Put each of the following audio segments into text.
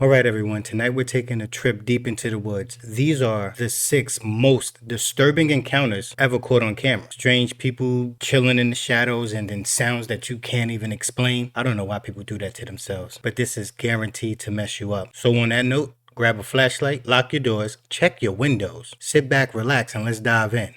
Alright everyone, tonight we're taking a trip deep into the woods. These are the 6 most disturbing encounters ever caught on camera. Strange people chilling in the shadows and then sounds that you can't even explain. I don't know why people do that to themselves, but this is guaranteed to mess you up. So on that note, grab a flashlight, lock your doors, check your windows, sit back, relax, and let's dive in.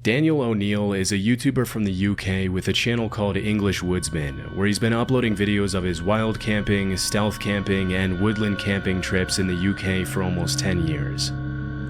Daniel O'Neill is a YouTuber from the UK with a channel called English Woodsman, where he's been uploading videos of his wild camping, stealth camping, and woodland camping trips in the UK for almost 10 years.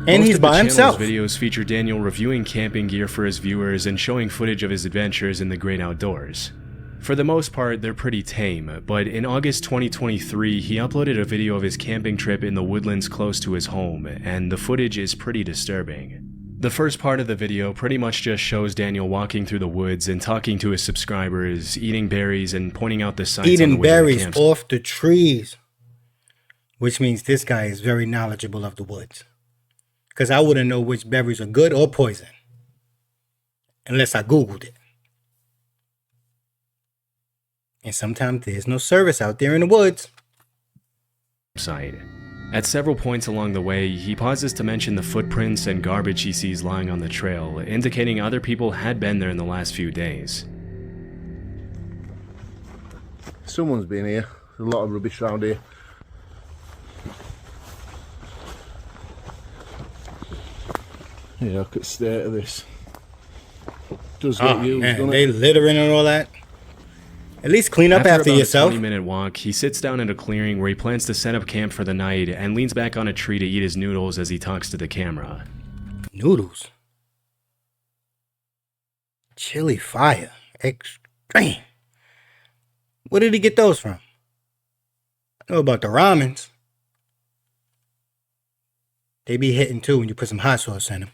And he's by himself. Most of the channel's videos feature Daniel reviewing camping gear for his viewers and showing footage of his adventures in the great outdoors. For the most part, they're pretty tame, but in August 2023, he uploaded a video of his camping trip in the woodlands close to his home, and the footage is pretty disturbing. The first part of the video pretty much just shows Daniel walking through the woods and talking to his subscribers, eating berries and pointing out the sights on the way to the berries campsite. off the trees, which means this guy is very knowledgeable of the woods. Because I wouldn't know which berries are good or poison unless I Googled it. And sometimes there's no service out there in the woods. At several points along the way, he pauses to mention the footprints and garbage he sees lying on the trail, indicating other people had been there in the last few days. Someone's been here. There's a lot of rubbish around here. Yeah, look at the state of this. Does get used, doesn't they it? littering and all that. At least clean up after yourself. After about a 20-minute walk, he sits down at a clearing where he plans to set up camp for the night and leans back on a tree to eat his noodles as he talks to the camera. Noodles? Chili fire. Extreme. Where did he get those from? I know about the ramens. They be hitting too when you put some hot sauce in them.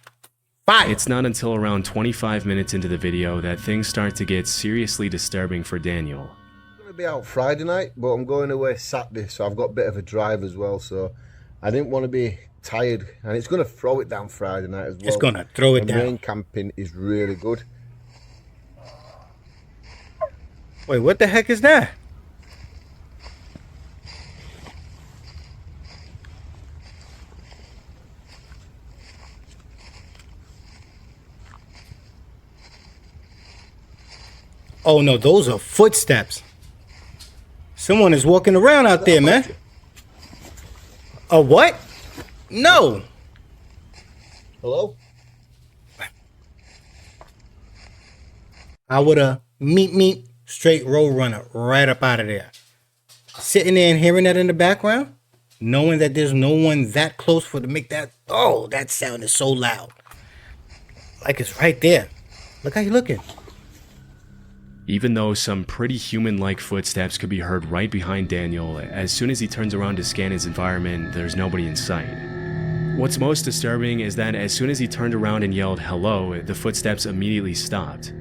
Fire! It's not until around 25 minutes into the video that things start to get seriously disturbing for Daniel. I'm going to be out Friday night, but I'm going away Saturday, so I've got a bit of a drive as well, so I didn't want to be tired, and it's going to throw it down Friday night as well. It's going to throw it down. Rain camping is really good. Wait, what the heck is that? Oh no, those are footsteps. Someone is walking around out there, man. A what? No. Hello? I would have meet straight road runner right up out of there. Sitting there and hearing that in the background, knowing that there's no one that close for to make that. Oh, that sound is so loud. Like it's right there. Look how you looking. Even though some pretty human-like footsteps could be heard right behind Daniel, as soon as he turns around to scan his environment, there's nobody in sight. What's most disturbing is that as soon as he turned around and yelled hello, the footsteps immediately stopped.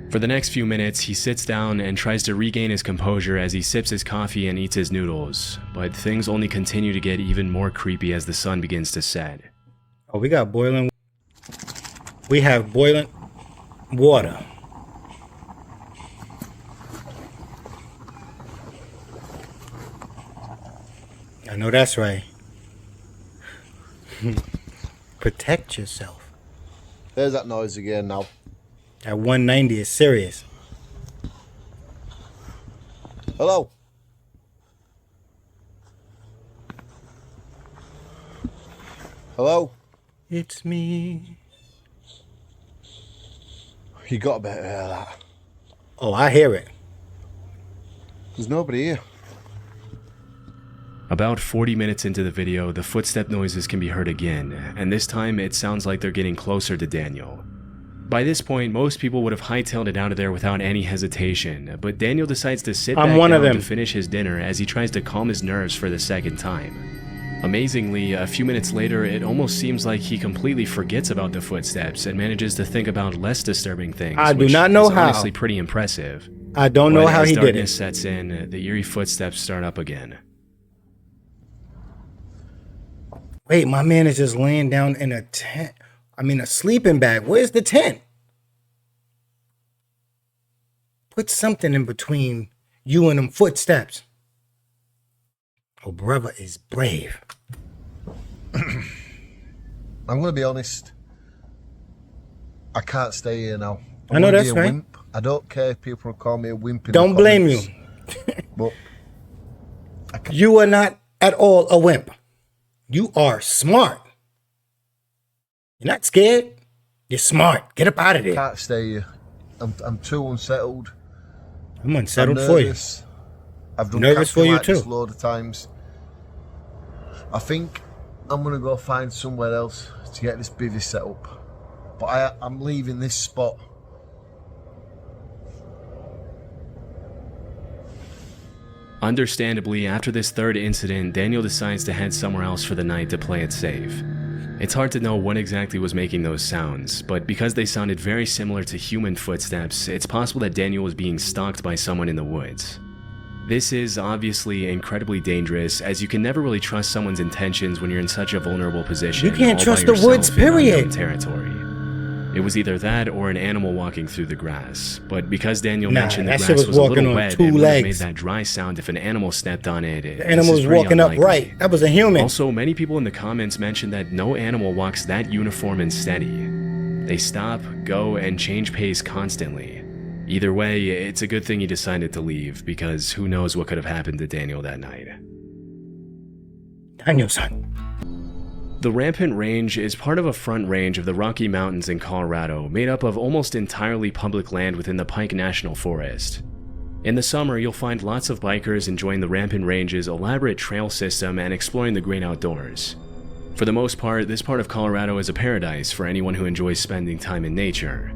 For the next few minutes, he sits down and tries to regain his composure as he sips his coffee and eats his noodles, but things only continue to get even more creepy as the sun begins to set. Oh, we got boiling. We have boiling water. I know that's right. Protect yourself. There's that noise again now. That 190 is serious. Hello? Hello? It's me. You got to better hear that. Oh, I hear it. There's nobody here. About 40 minutes into the video, the footstep noises can be heard again, and this time it sounds like they're getting closer to Daniel. By this point, most people would have hightailed it out of there without any hesitation, but Daniel decides to sit back down to finish his dinner as he tries to calm his nerves for the second time. Amazingly, a few minutes later, it almost seems like he completely forgets about the footsteps and manages to think about less disturbing things. I do not know how. Honestly, pretty impressive. I don't know how he did it. As darkness sets in, the eerie footsteps start up again. Wait, my man is just laying down in a tent. I mean, a sleeping bag. Where's the tent? Put something in between you and them footsteps. Your brother is brave. I'm going to be honest. I can't stay here now. I know that's be a right. wimp. I don't care if people call me a wimp in Don't the blame you. But You are not at all a wimp. You are smart. You're not scared. You're smart. Get up out of I there. can't stay here. I'm too unsettled. I'm unsettled I'm for you. nervous. I've done Nervous for camping you like this too. loads of times. I think I'm going to go find somewhere else to get this bivvy set up. But I'm leaving this spot. Understandably, after this third incident, Daniel decides to head somewhere else for the night to play it safe. It's hard to know what exactly was making those sounds, but because they sounded very similar to human footsteps, it's possible that Daniel was being stalked by someone in the woods. This is obviously incredibly dangerous, as you can never really trust someone's intentions when you're in such a vulnerable position. You can't all trust by the woods, yourself in unknown period. territory. It was either that or an animal walking through the grass, but because Daniel Nah, mentioned the that shit grass was was a walking little on wet, two it would have made legs. that dry sound if an animal stepped on it. The animal was walking upright. That was a human. Also, many people in the comments mentioned that no animal walks that uniform and steady. They stop, go, and change pace constantly. Either way, it's a good thing he decided to leave, because who knows what could have happened to Daniel that night. Daniel, son. The Rampant Range is part of a front range of the Rocky Mountains in Colorado, made up of almost entirely public land within the Pike National Forest. In the summer, you'll find lots of bikers enjoying the Rampant Range's elaborate trail system and exploring the great outdoors. For the most part, this part of Colorado is a paradise for anyone who enjoys spending time in nature.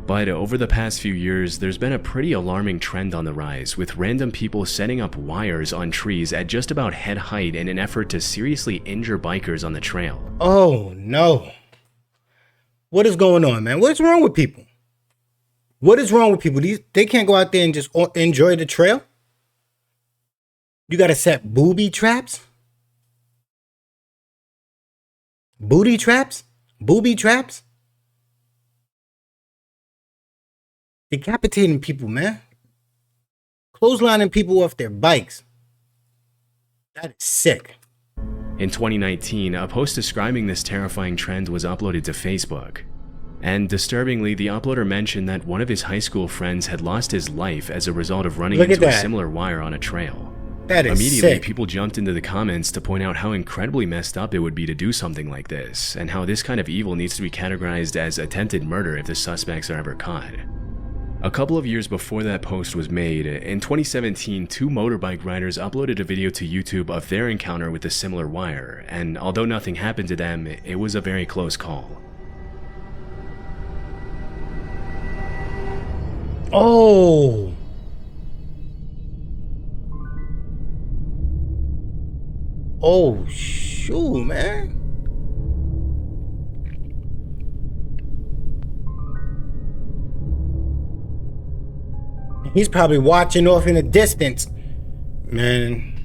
But over the past few years, there's been a pretty alarming trend on the rise, with random people setting up wires on trees at just about head height in an effort to seriously injure bikers on the trail. Oh, no. What is going on, man? What's wrong with people? What is wrong with people? They can't go out there and just enjoy the trail? You got to set booby traps? Booty traps? Booby traps? Decapitating people, man. Clotheslining people off their bikes. That is sick. In 2019, a post describing this terrifying trend was uploaded to Facebook. And disturbingly, the uploader mentioned that one of his high school friends had lost his life as a result of running into a similar wire on a trail. That is Immediately, sick. people jumped into the comments to point out how incredibly messed up it would be to do something like this, and how this kind of evil needs to be categorized as attempted murder if the suspects are ever caught. A couple of years before that post was made, in 2017, two motorbike riders uploaded a video to YouTube of their encounter with a similar wire, and although nothing happened to them, it was a very close call. Oh. Oh, shoot, man. He's probably watching off in the distance, man.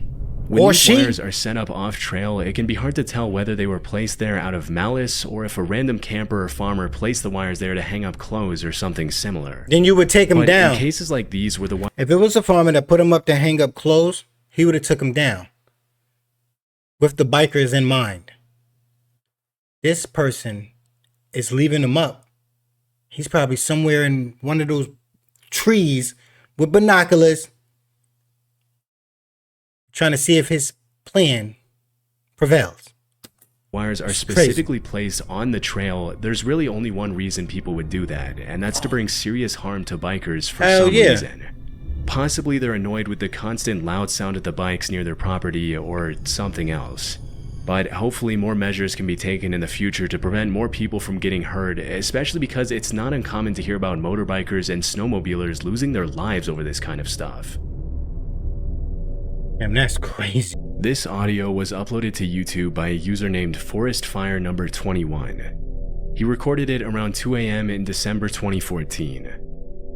When Or these she. wires are set up off-trail, it can be hard to tell whether they were placed there out of malice or if a random camper or farmer placed the wires there to hang up clothes or something similar. Then you would take him But down. in cases like these where the If it was a farmer that put him up to hang up clothes, he would have took him down with the bikers in mind. This person is leaving him up. He's probably somewhere in one of those trees with binoculars, trying to see if his plan prevails. wires are It's specifically placed on the trail, there's really only one reason people would do that, and that's to bring serious harm to bikers for Hell some yeah. reason. Possibly they're annoyed with the constant loud sound of the bikes near their property or something else. But hopefully more measures can be taken in the future to prevent more people from getting hurt, especially because it's not uncommon to hear about motorbikers and snowmobilers losing their lives over this kind of stuff. Damn, that's crazy. This audio was uploaded to YouTube by a user named ForestFire21. He recorded it around 2 a.m. in December 2014.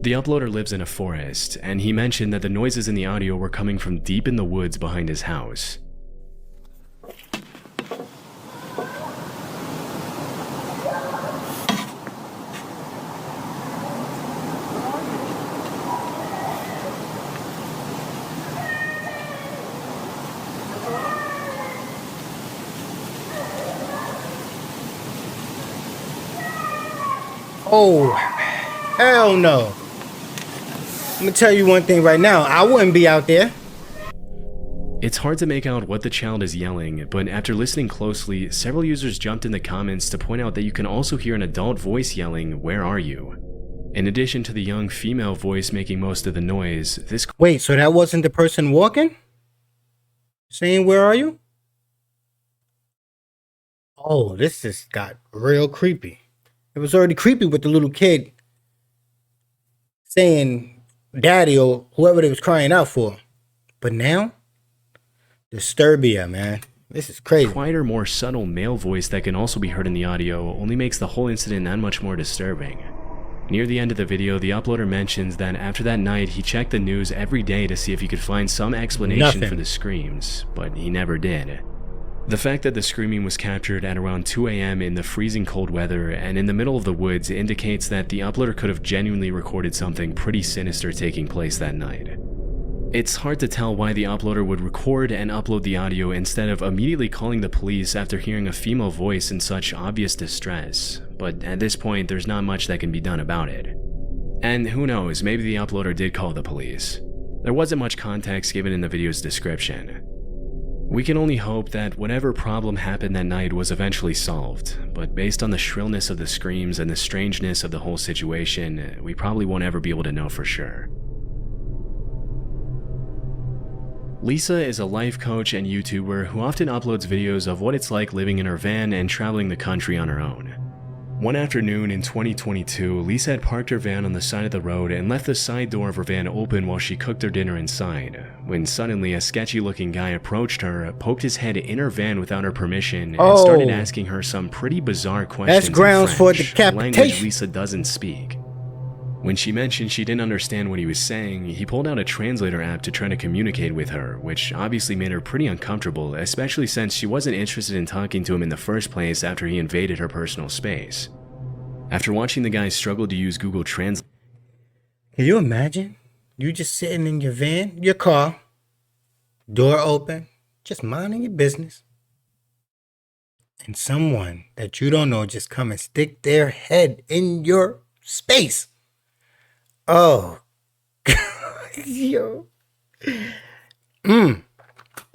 The uploader lives in a forest, and he mentioned that the noises in the audio were coming from deep in the woods behind his house. Oh, hell no. I'm gonna tell you one thing right now. I wouldn't be out there. It's hard to make out what the child is yelling, but after listening closely, several users jumped in the comments to point out that you can also hear an adult voice yelling, "Where are you?" In addition to the young female voice making most of the noise, this... Wait, so that wasn't the person walking? Saying, "Where are you?" Oh, this just got real creepy. It was already creepy with the little kid saying daddy or whoever they was crying out for. But now, Disturbia, man. This is crazy. quieter, more subtle male voice that can also be heard in the audio only makes the whole incident that much more disturbing. Near the end of the video, the uploader mentions that after that night, he checked the news every day to see if he could find some explanation for the screams, but he never did. The fact that the screaming was captured at around 2 a.m. in the freezing cold weather and in the middle of the woods indicates that the uploader could have genuinely recorded something pretty sinister taking place that night. It's hard to tell why the uploader would record and upload the audio instead of immediately calling the police after hearing a female voice in such obvious distress, but at this point there's not much that can be done about it. And who knows, maybe the uploader did call the police. There wasn't much context given in the video's description. We can only hope that whatever problem happened that night was eventually solved, but based on the shrillness of the screams and the strangeness of the whole situation, we probably won't ever be able to know for sure. Lisa is a life coach and YouTuber who often uploads videos of what it's like living in her van and traveling the country on her own. One afternoon in 2022, Lisa had parked her van on the side of the road and left the side door of her van open while she cooked her dinner inside, when suddenly a sketchy-looking guy approached her, poked his head in her van without her permission, and started asking her some pretty bizarre questions That's grounds in French, for decapitation. a language Lisa doesn't speak. When she mentioned she didn't understand what he was saying, he pulled out a translator app to try to communicate with her, which obviously made her pretty uncomfortable, especially since she wasn't interested in talking to him in the first place after he invaded her personal space. After watching the guy struggle to use Google Translate... Can you imagine? You just sitting in your van, your car, door open, just minding your business, and someone that you don't know just come and stick their head in your space. Oh, yo.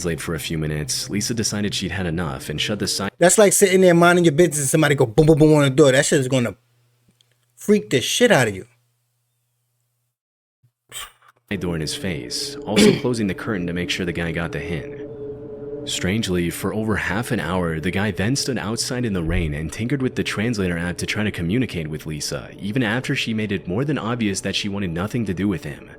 Late for a few minutes, Lisa decided she'd had enough and shut the side That's like sitting there minding your business and somebody go boom, boom, boom on the door. That shit is going to freak the shit out of you. door in his face, also closing the curtain to make sure the guy got the hint. Strangely, for over half an hour, the guy then stood outside in the rain and tinkered with the translator app to try to communicate with Lisa, even after she made it more than obvious that she wanted nothing to do with him.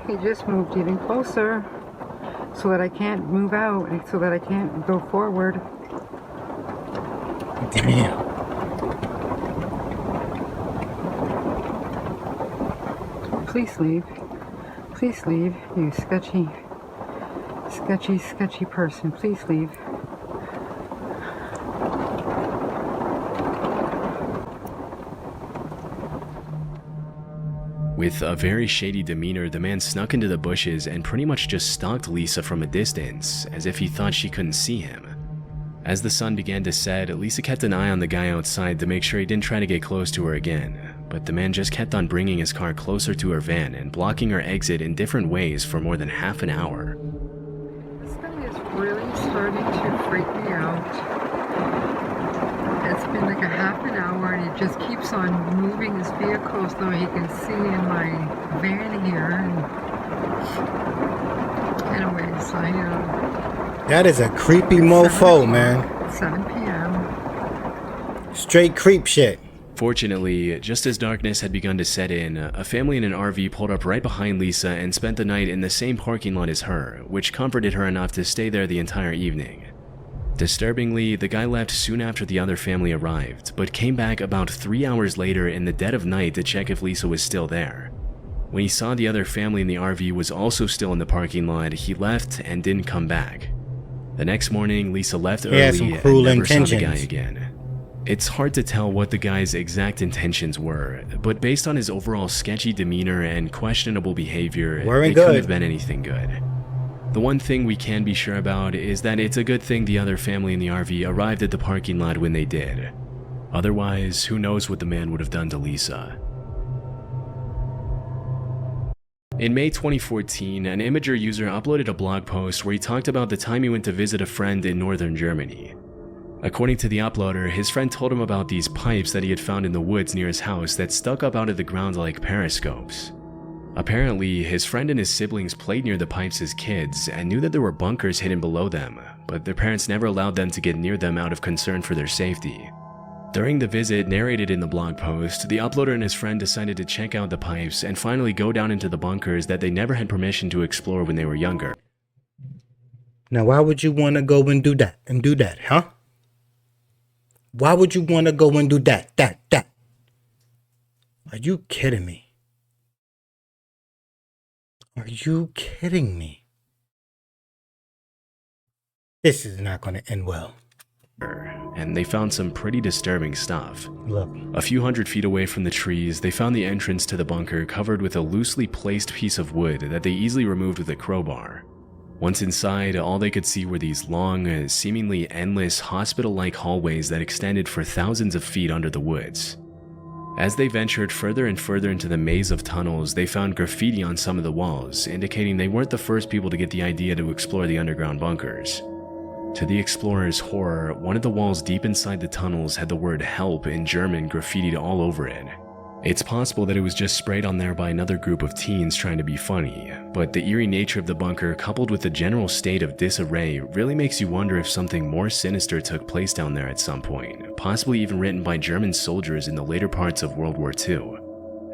He just moved even closer so that I can't move out and so that I can't go forward. Damn. Please leave. Please leave, you sketchy person. Please leave. With a very shady demeanor, the man snuck into the bushes and pretty much just stalked Lisa from a distance, as if he thought she couldn't see him. As the sun began to set, Lisa kept an eye on the guy outside to make sure he didn't try to get close to her again, but the man just kept on bringing his car closer to her van and blocking her exit in different ways for more than half an hour. This guy is really starting to freak me out. It's been like a half an hour and he just keeps on moving his vehicle so he can see in my van here. And anyways, That is a creepy mofo, man. 7 p.m. Straight creep shit. Fortunately, just as darkness had begun to set in, a family in an RV pulled up right behind Lisa and spent the night in the same parking lot as her, which comforted her enough to stay there the entire evening. Disturbingly, the guy left soon after the other family arrived, but came back about 3 hours later in the dead of night to check if Lisa was still there. When he saw the other family in the RV was also still in the parking lot, he left and didn't come back. The next morning, Lisa left He had some early cruel and never saw the guy intentions. again. It's hard to tell what the guy's exact intentions were, but based on his overall sketchy demeanor and questionable behavior, Weren't it couldn't good. have been anything good. The one thing we can be sure about is that it's a good thing the other family in the RV arrived at the parking lot when they did. Otherwise, who knows what the man would have done to Lisa. In May 2014, an Imager user uploaded a blog post where he talked about the time he went to visit a friend in northern Germany. According to the uploader, his friend told him about these pipes that he had found in the woods near his house that stuck up out of the ground like periscopes. Apparently, his friend and his siblings played near the pipes as kids and knew that there were bunkers hidden below them, but their parents never allowed them to get near them out of concern for their safety. During the visit narrated in the blog post, the uploader and his friend decided to check out the pipes and finally go down into the bunkers that they never had permission to explore when they were younger. Now, why would you want to go and do that, huh? Why would you want to go and do that? Are you kidding me? Are you kidding me? This is not going to end well. And they found some pretty disturbing stuff. Look. A few hundred feet away from the trees, they found the entrance to the bunker covered with a loosely placed piece of wood that they easily removed with a crowbar. Once inside, all they could see were these long, seemingly endless hospital-like hallways that extended for thousands of feet under the woods. As they ventured further and further into the maze of tunnels, they found graffiti on some of the walls, indicating they weren't the first people to get the idea to explore the underground bunkers. To the explorers' horror, one of the walls deep inside the tunnels had the word "help" in German graffitied all over it. It's possible that it was just sprayed on there by another group of teens trying to be funny, but the eerie nature of the bunker coupled with the general state of disarray really makes you wonder if something more sinister took place down there at some point, possibly even written by German soldiers in the later parts of World War II.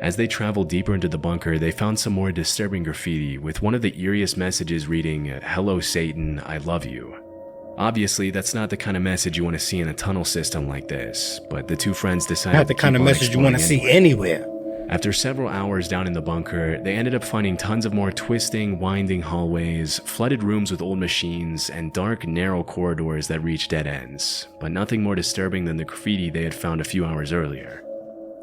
As they traveled deeper into the bunker, they found some more disturbing graffiti, with one of the eeriest messages reading, "Hello Satan, I love you." Obviously, that's not the kind of message you want to see in a tunnel system like this, but the two friends decided Not the kind of message you want to see anywhere. After several hours down in the bunker, they ended up finding tons of more twisting, winding hallways, flooded rooms with old machines, and dark, narrow corridors that reached dead ends, but nothing more disturbing than the graffiti they had found a few hours earlier.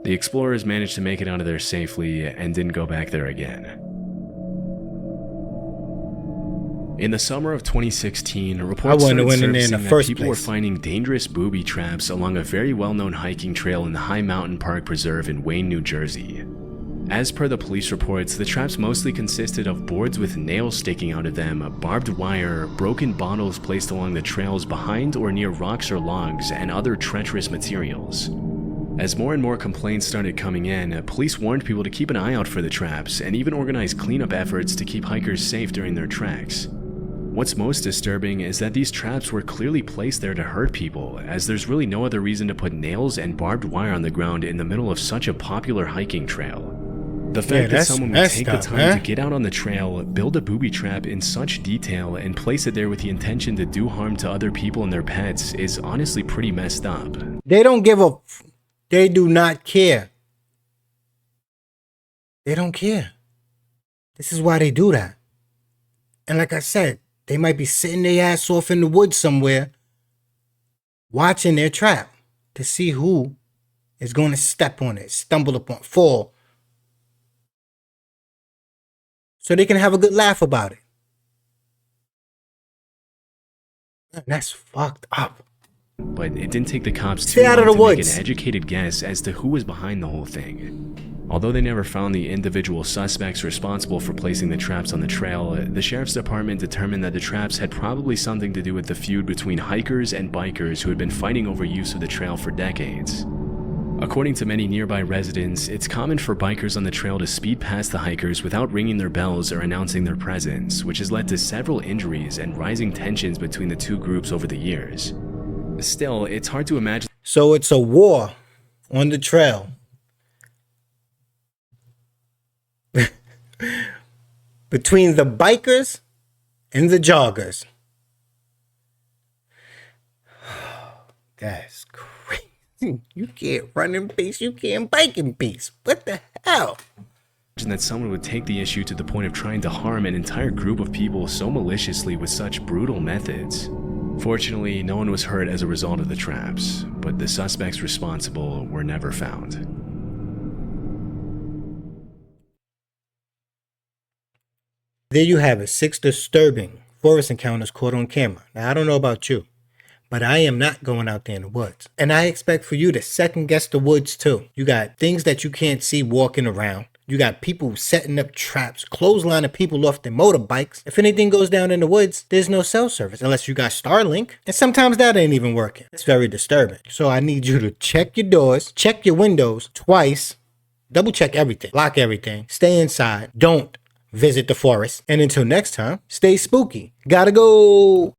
The explorers managed to make it out of there safely and didn't go back there again. In the summer of 2016, reports started surfacing that people were finding dangerous booby traps along a very well-known hiking trail in the High Mountain Park Preserve in Wayne, New Jersey. As per the police reports, the traps mostly consisted of boards with nails sticking out of them, barbed wire, broken bottles placed along the trails behind or near rocks or logs, and other treacherous materials. As more and more complaints started coming in, police warned people to keep an eye out for the traps and even organized cleanup efforts to keep hikers safe during their treks. What's most disturbing is that these traps were clearly placed there to hurt people, as there's really no other reason to put nails and barbed wire on the ground in the middle of such a popular hiking trail. The fact that someone would take the time to get out on the trail, build a booby trap in such detail, and place it there with the intention to do harm to other people and their pets is honestly pretty messed up. They don't give a... They do not care. They don't care. This is why they do that. And like I said, they might be sitting their ass off in the woods somewhere, watching their trap to see who is going to step on it, stumble upon, fall. So they can have a good laugh about it. Man, that's fucked up. But it didn't take the cops too long to make an educated guess as to who was behind the whole thing. Although they never found the individual suspects responsible for placing the traps on the trail, the sheriff's department determined that the traps had probably something to do with the feud between hikers and bikers who had been fighting over use of the trail for decades. According to many nearby residents, it's common for bikers on the trail to speed past the hikers without ringing their bells or announcing their presence, which has led to several injuries and rising tensions between the two groups over the years. Still, it's hard to imagine. So it's a war on the trail. Between the bikers and the joggers. That's crazy. You can't run in peace. You can't bike in peace. What the hell? That someone would take the issue to the point of trying to harm an entire group of people so maliciously with such brutal methods. Fortunately, no one was hurt as a result of the traps, but the suspects responsible were never found. There you have it, 6 disturbing forest encounters caught on camera. Now, I don't know about you, but I am not going out there in the woods. And I expect for you to second guess the woods too. You got things that you can't see walking around. You got people setting up traps, clotheslining people off their motorbikes. If anything goes down in the woods, there's no cell service unless you got Starlink. And sometimes that ain't even working. It's very disturbing. So I need you to check your doors, check your windows twice, double check everything, lock everything, stay inside, don't visit the forest. And until next time, stay spooky. Gotta go.